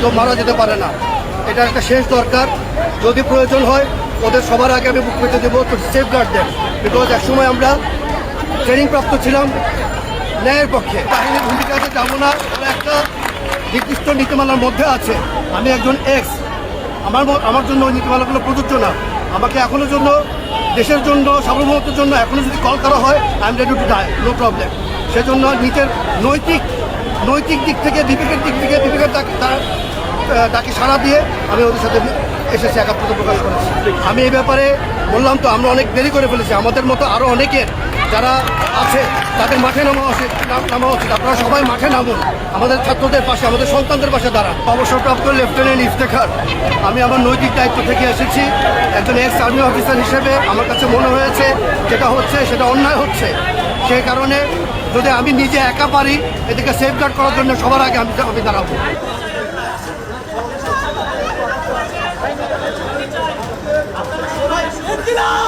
কেউ মারা যেতে পারে না। এটা একটা শেষ দরকার। যদি প্রয়োজন হয় ওদের সবার আগে আমি বুক পেতে দেবো, তো সেফ গার্ড দেন। বিকজ একসময় আমরা ট্রেনিং প্রাপ্ত ছিলাম ন্যায়ের পক্ষে। বাহিনীর ভূমিকাতে যাবো না, ওরা একটা নির্দিষ্ট নীতিমালার মধ্যে আছে। আমি একজন আমার জন্য ওই নীতিমালাগুলো প্রযোজ্য না। আমাকে এখনোর জন্য, দেশের জন্য, সার্বভৌমত্বের জন্য এখনও যদি কল করা হয়, I am ready to die, no problem. সেজন্য নিজের নৈতিক দিক থেকে, দীপিকার দিক থেকে, দীপিকার তাকে সাড়া দিয়ে আমি ওদের সাথে এসেছি, একাত্মতা প্রকাশ করেছি। আমি এই ব্যাপারে বললাম তো, আমরা অনেক দেরি করে ফেলেছি। আমাদের মতো আরও অনেকের যারা আছে তাদের মাঠে নামা উচিত। আপনারা সবাই মাঠে নামুন, আমাদের ছাত্রদের পাশে, আমাদের সন্তানদের পাশে দাঁড়ান। অবসরপ্রাপ্ত লেফটেন্যান্ট ইফতেখার, আমি আমার নৈতিক দায়িত্ব থেকে এসেছি। একজন এক্স আর্মি অফিসার হিসেবে আমার কাছে মনে হয়েছে যেটা হচ্ছে সেটা অন্যায় হচ্ছে। সেই কারণে যদি আমি নিজে একা পারি এদিকে সেফগার্ড করার জন্য সবার আগে আমি দাঁড়াবো। ইনকিলাব